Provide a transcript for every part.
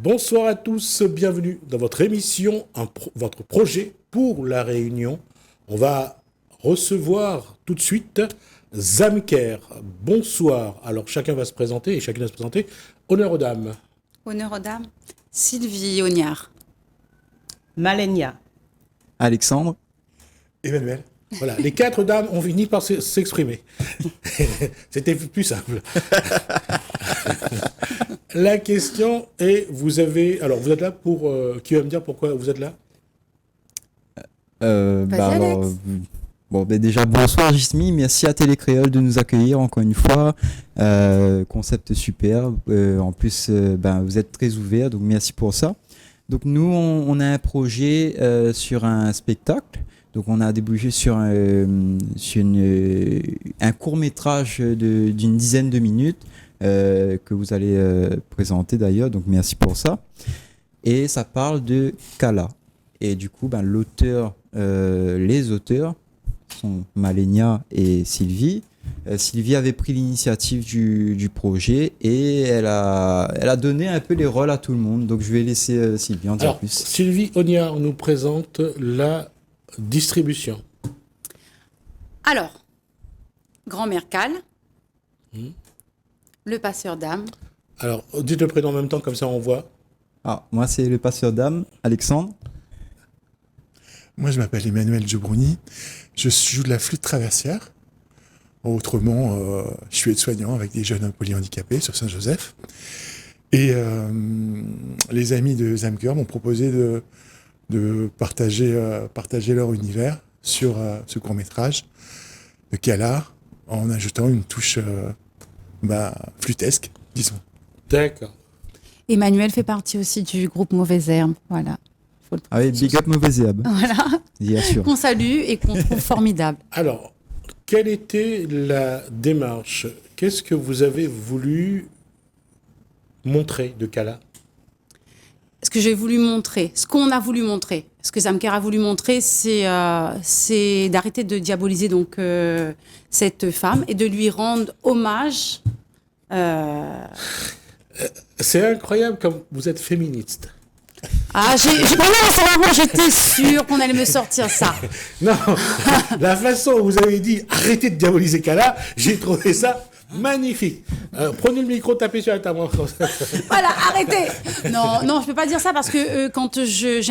Bonsoir à tous, bienvenue dans votre émission, votre projet pour la Réunion. On va recevoir tout de suite Zamker. Bonsoir. Alors chacun va se présenter et chacune va se présenter. Honneur aux dames. Honneur aux dames. Sylvie Ognard. Malenia. Alexandre. Emmanuel. Voilà, les 4 dames ont fini par s'exprimer. C'était plus simple. La question est, vous êtes là pour... qui va me dire pourquoi vous êtes là? Alex. Déjà, bonsoir Gismi, merci à Télécréole de nous accueillir encore une fois. Concept super. En plus, vous êtes très ouverts, donc merci pour ça. Donc nous, on a un projet sur un spectacle. Donc on a débouché sur un court-métrage d'une dizaine de minutes que vous allez présenter d'ailleurs, donc merci pour ça. Et ça parle de Kala. Et du coup, les auteurs sont Malenia et Sylvie. Sylvie avait pris l'initiative du projet et elle a donné un peu les rôles à tout le monde. Donc je vais laisser Sylvie en dire plus. Sylvie Ognard nous présente la distribution. Alors, Grand-mère Cal, le passeur d'âme. Alors, dites le prénom en même temps, comme ça on voit. Moi c'est le passeur d'âme, Alexandre. Moi, je m'appelle Emmanuel Djebrouni. Je joue de la flûte traversière. Autrement, je suis aide-soignant avec des jeunes polyhandicapés sur Saint-Joseph. Et les amis de Zamker m'ont proposé de partager leur univers sur ce court-métrage de Kala en ajoutant une touche flûtesque, disons. D'accord. Emmanuel fait partie aussi du groupe Mauvaise Herbe. Voilà. Big up Mauvaise Herbe. Voilà. Bien sûr. Qu'on salue et qu'on trouve formidable. Alors, quelle était la démarche? Qu'est-ce que vous avez voulu montrer de Kala? Ce que j'ai voulu montrer, ce qu'on a voulu montrer, ce que Zamker a voulu montrer, c'est d'arrêter de diaboliser donc cette femme et de lui rendre hommage. C'est incroyable comme vous êtes féministe. J'étais sûre qu'on allait me sortir ça. Non, la façon où vous avez dit arrêtez de diaboliser Kala, j'ai trouvé ça magnifique. Prenez le micro, tapez sur la table. Voilà, arrêtez. Non, je peux pas dire ça parce que quand j'ai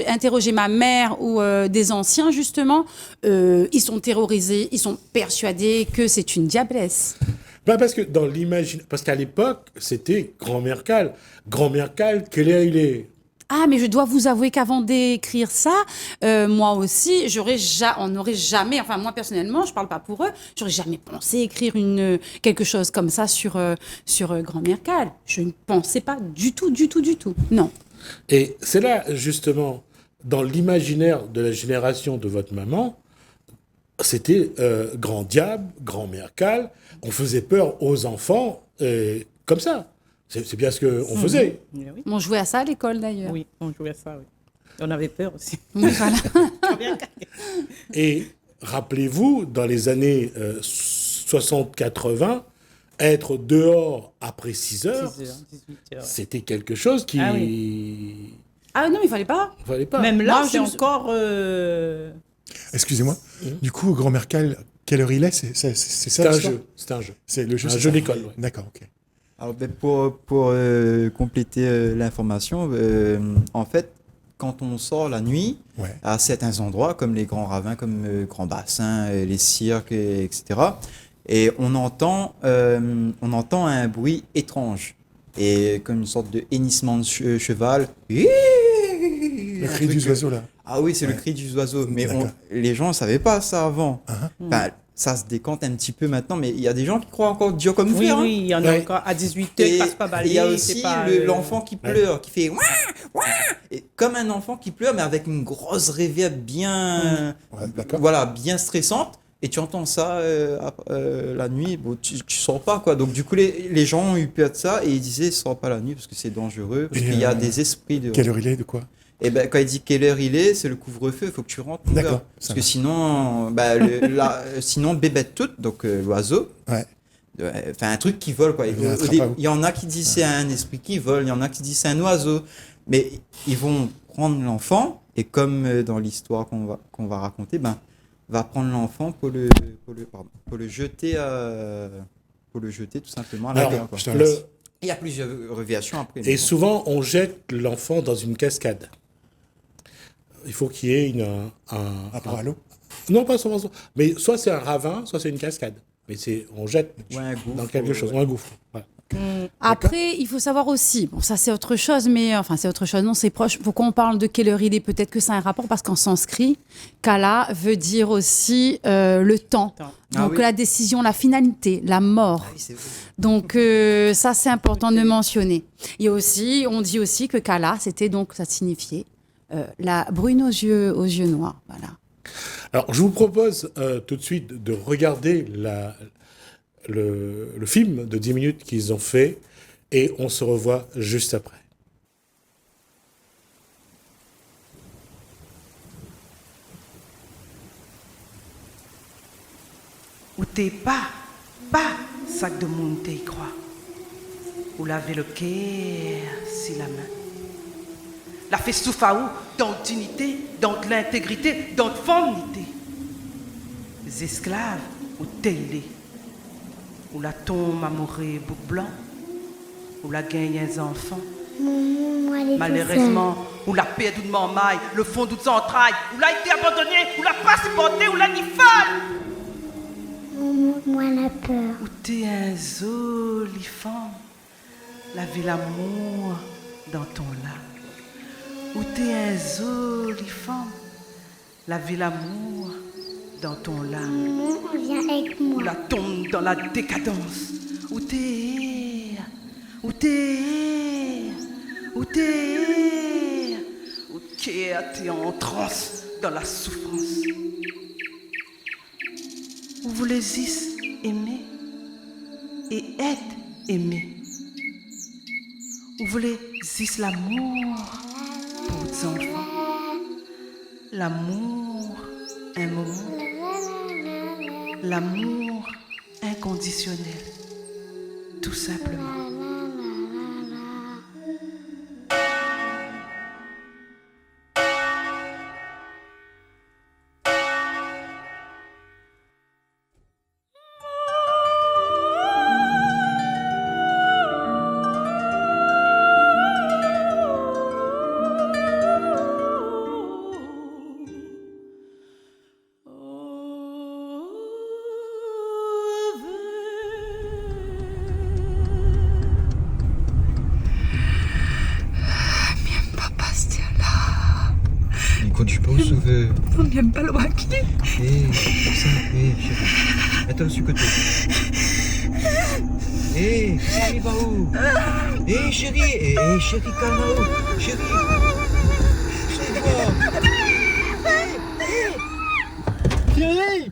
interrogé ma mère ou des anciens justement, ils sont terrorisés, ils sont persuadés que c'est une diablesse. Parce que dans parce qu'à l'époque, c'était Grand-mère Cal. Grand-mère Cal, quel il est? Ah, mais je dois vous avouer qu'avant d'écrire ça, moi aussi, on n'aurait jamais, enfin moi personnellement, je parle pas pour eux, j'aurais jamais pensé écrire quelque chose comme ça sur Grand-mère Cal. Je ne pensais pas du tout, non. Et c'est là, justement, dans l'imaginaire de la génération de votre maman, c'était grand diable, Grand-mère Cal, on faisait peur aux enfants comme ça. C'est bien ce qu'on faisait. Oui. On jouait à ça à l'école d'ailleurs. Oui, on jouait à ça, oui. Et on avait peur aussi. Oui, voilà. Et rappelez-vous, dans les années 60-80, être dehors après 6 heures, 18 heures. c'était quelque chose qui... Ah Ah non, il fallait pas. Même là, Moi, c'est encore... Excusez-moi. Du coup, Grand-mère Cal, quelle heure il est? C'est ça? C'est un jeu. C'est un jeu. C'est le jeu. Un jeu d'école, ouais. D'accord, ok. Alors, pour compléter l'information, en fait, quand on sort la nuit, à certains endroits, comme les grands ravins, comme Grand Bassin, les cirques, etc., et on entend un bruit étrange, et comme une sorte de hennissement de cheval. Le cri du oiseau, là. Ah oui, c'est le cri du oiseau. Mais les gens ne savaient pas ça avant. Ça se décante un petit peu maintenant, mais il y a des gens qui croient encore Dieu comme Oui, frère. oui, il y en a encore à 18 heures, il passe pas balayer. Il y a aussi l'enfant qui pleure, qui fait ouah, et comme un enfant qui pleure, mais avec une grosse réverb bien stressante. Et tu entends ça la nuit, tu sors pas, quoi. Donc du coup, les gens ont eu peur de ça et ils disaient sors pas la nuit parce que c'est dangereux, parce qu'il y a des esprits de... Quelle heure il est, de quoi? Et quand il dit quelle heure il est, c'est le couvre-feu, il faut que tu rentres. D'accord. Parce que sinon, sinon bébête toute, donc l'oiseau, Enfin, un truc qui vole, quoi. Il attrape à vous. Il y en a qui disent c'est un esprit qui vole, il y en a qui disent c'est un oiseau. Mais ils vont prendre l'enfant, et comme dans l'histoire qu'on va raconter, ben, va prendre l'enfant pour le jeter tout simplement à la Alors, mer, quoi. je te remercie. Il y a plusieurs révélations après. Et souvent, on jette l'enfant dans une cascade. Il faut qu'il y ait Rapport à l'eau. Non, pas souvent. Mais soit c'est un ravin, soit c'est une cascade. Mais on jette Ouais, un gouffre, dans quelque chose, ou un gouffre. Voilà. Après, il faut savoir aussi, bon, ça c'est autre chose, mais enfin c'est autre chose, non, c'est proche. Pourquoi on parle de quelle heure il est? Peut-être que ça a un rapport parce qu'en sanskrit, kala veut dire aussi le temps. Temps. Donc oui. la décision, la finalité, la mort. Ah oui, c'est vrai. Donc ça c'est important de mentionner. Il y a aussi, on dit aussi que kala, c'était donc, ça signifiait la brune aux yeux noirs. Voilà. Alors, je vous propose tout de suite de regarder le film de 10 minutes qu'ils ont fait et on se revoit juste après. Ou t'es pas, sac de monde t'y croit. Ou laver le cœur si la main. La fait soufaou dans dignité, dans l'intégrité, dans féminité. Les esclaves ou télé. Ou la tombe amoureux bouc blanc. Ou la gagne un enfant. Malheureusement, ou la paix doucement maille, le fond d'une entrailles, ou l'a été abandonné, ou la pas supporté, ou la ni folle. Moi la peur. Ou t'es un joli femme, laver l'amour dans ton lac. Ou t'es un joli femme, laver l'amour dans ton lac. Maman, viens avec Ou moi. la tombe dans la décadence. Où t'es, où t'es en transe dans la souffrance. Où vous les aimer et être aimé. Où vous les l'amour pour vos enfants. L'amour, un moment. L'amour inconditionnel, tout simplement. Il conduit pas au sauveur. Bien pas loin qui. Hé, ça, chérie. Attends, sur le côté. Hé, ça arrive à où? Hé, chérie, chérie, calme-toi. Chérie. Ça va. Chérie.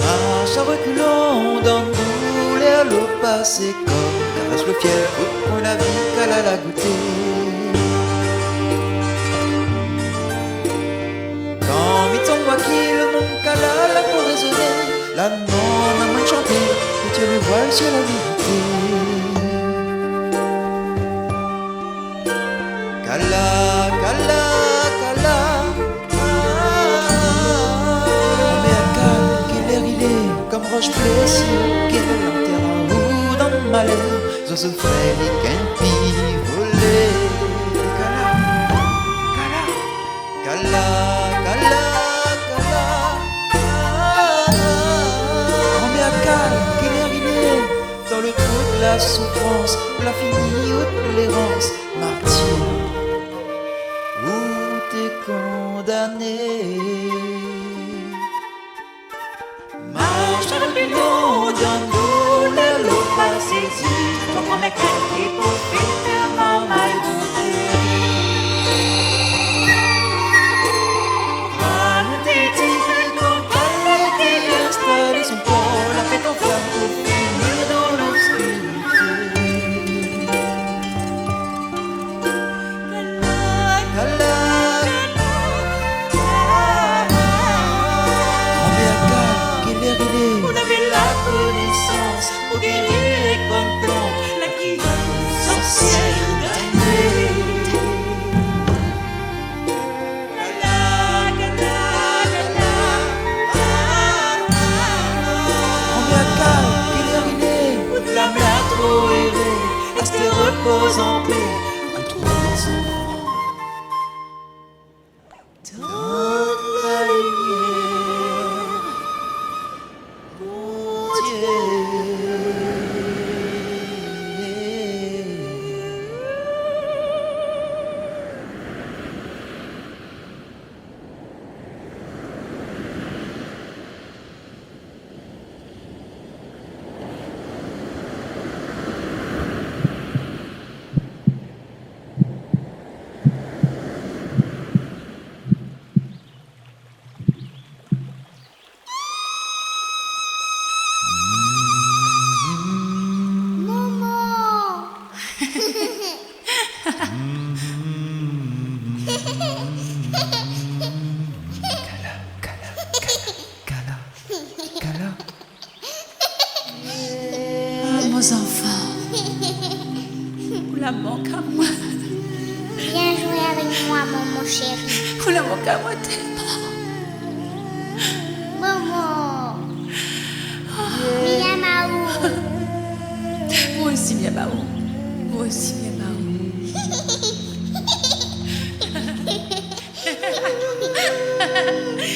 Marche à reculons dans tous les lots passés comme caresse le fiel, pour la vie qu'elle a la goûter. Quand Mitson voit qui le monde qu'elle a la pour raisonner, la non a moins de chanter, et tu le voile sur la vérité. Kala, roche blessure, quelle lanterne ou dans le malheur, oiseau frêle et qu'un pis volé. Kala, kala, kala, grand-mère Kala, qu'il est arrivé dans le trou de la souffrance, l'infini haute tolérance, martyr, où t'es condamné. Marche avec le monde, un douleur, le passé, si, ton grand-mère Kala, qui pour finir ma mal son pôle a fait en flamme pour finir dans l'obscurité. Kala, grand-mère Kala, quelle heure il est? On avait la connaissance pour guérir comme plante la qui sorcière damnée. La mer trop errée, restez repose en paix, retrouvez les enfants dans la lumière, mon Dieu. Mes enfants, vous la manquez à moi. Viens jouer avec moi, maman chérie. Vous la manquez à moi tellement. Maman. Miamaou. Moi aussi, Miamaou. Moi aussi, Miamaou.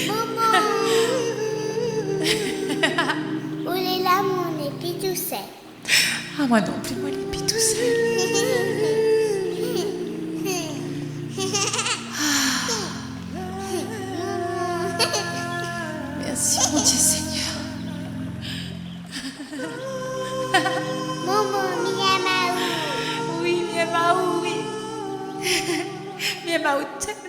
Maman. Où est là mon épi tout seul? Ah, moi non plus, moi, les pis tout seul. Merci, mon Dieu Seigneur. Maman, Miamaou. Oui, Miamaou, oui. Miamaou tellement.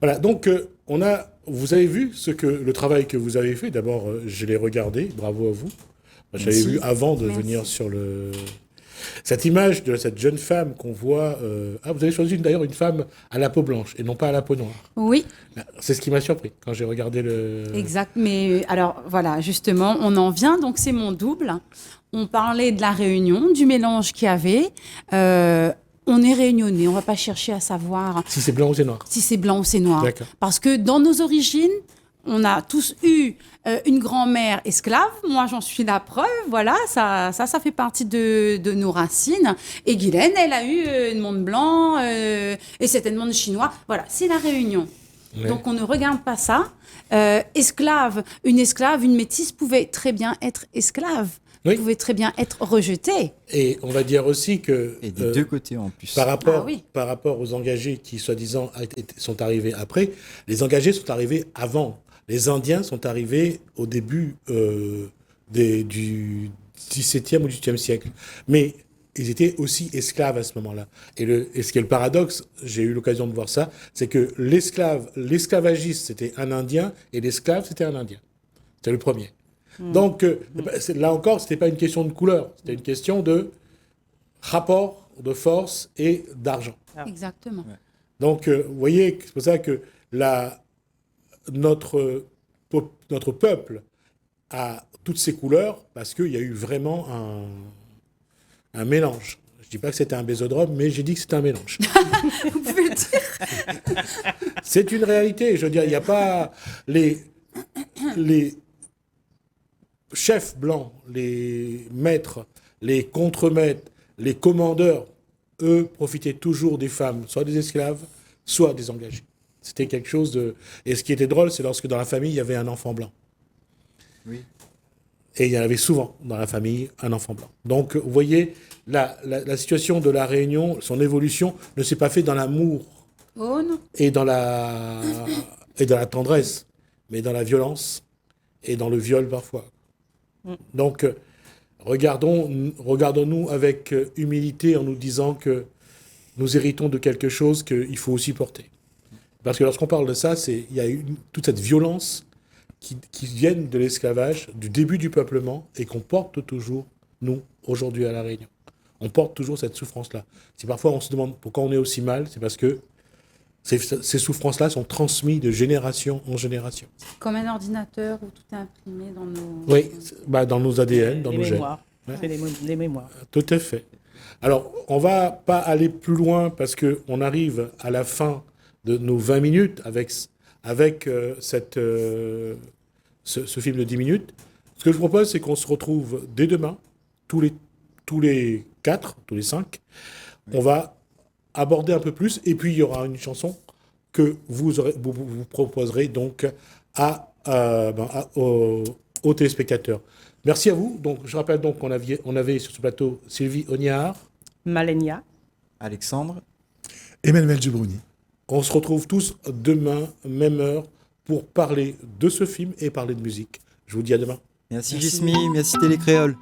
Voilà, donc vous avez vu le travail que vous avez fait. D'abord, je l'ai regardé, bravo à vous. Je l'avais vu avant de venir sur cette image de cette jeune femme qu'on voit. Vous avez choisi d'ailleurs une femme à la peau blanche et non pas à la peau noire. Oui. C'est ce qui m'a surpris quand j'ai regardé le. Exact. Mais alors voilà, justement, on en vient. Donc c'est mon double. On parlait de la réunion, du mélange qu'il y avait. On est réunionnais. On va pas chercher à savoir si c'est blanc ou c'est noir. Si c'est blanc ou c'est noir. D'accord. Parce que dans nos origines, on a tous eu une grand-mère esclave. Moi, j'en suis la preuve. Voilà, ça fait partie de nos racines. Et Guylaine, elle a eu une monde blanc et certainement de chinois. Voilà, c'est la Réunion. Ouais. Donc, on ne regarde pas ça. Esclave, une métisse pouvait très bien être esclave. Oui. Pouvait très bien être rejetée. Et on va dire aussi que... Et des deux côtés en plus. Par rapport aux engagés qui, soi-disant, sont arrivés après, les engagés sont arrivés avant. Les Indiens sont arrivés au début du XVIIe ou XVIIIe siècle. Mais ils étaient aussi esclaves à ce moment-là. Et ce qui est le paradoxe, j'ai eu l'occasion de voir ça, c'est que l'esclavagiste, c'était un Indien, et l'esclave, c'était un Indien. C'était le premier. Donc, là encore, ce n'était pas une question de couleur, c'était une question de rapport de force et d'argent. Exactement. Donc, vous voyez, c'est pour ça que notre peuple a toutes ces couleurs, parce qu'il y a eu vraiment un mélange. Je ne dis pas que c'était un bésodrome, mais j'ai dit que c'était un mélange. Vous pouvez le dire. C'est une réalité. Je veux dire, il n'y a pas les chefs blancs, les maîtres, les contremaîtres, les commandeurs, eux, profitaient toujours des femmes, soit des esclaves, soit des engagés. C'était quelque chose de... Et ce qui était drôle, c'est lorsque dans la famille, il y avait un enfant blanc. Oui. Et il y en avait souvent dans la famille un enfant blanc. Donc, vous voyez, la situation de la Réunion, son évolution ne s'est pas faite dans l'amour et dans la tendresse, mais dans la violence et dans le viol parfois. Donc, regardons-nous avec humilité en nous disant que nous héritons de quelque chose qu'il faut aussi porter. Parce que lorsqu'on parle de ça, il y a eu toute cette violence qui vient de l'esclavage, du début du peuplement, et qu'on porte toujours, nous, aujourd'hui à La Réunion. On porte toujours cette souffrance-là. Si parfois on se demande pourquoi on est aussi mal, c'est parce que ces souffrances-là sont transmises de génération en génération. Comme un ordinateur où tout est imprimé dans nos... Oui, dans nos ADN, dans nos gènes. Ouais. C'est les mémoires. Tout à fait. Alors, on ne va pas aller plus loin parce qu'on arrive à la fin de nos 20 minutes avec ce film de 10 minutes. Ce que je propose, c'est qu'on se retrouve dès demain, tous les 5. On va aborder un peu plus, et puis il y aura une chanson que vous proposerez donc aux téléspectateurs. Merci à vous. Donc, je rappelle donc qu'on avait sur ce plateau Sylvie Ognard, Malenia, Alexandre, Emmanuel Djebrouni. On se retrouve tous demain, même heure, pour parler de ce film et parler de musique. Je vous dis à demain. Merci Gismi, merci Télé Créole.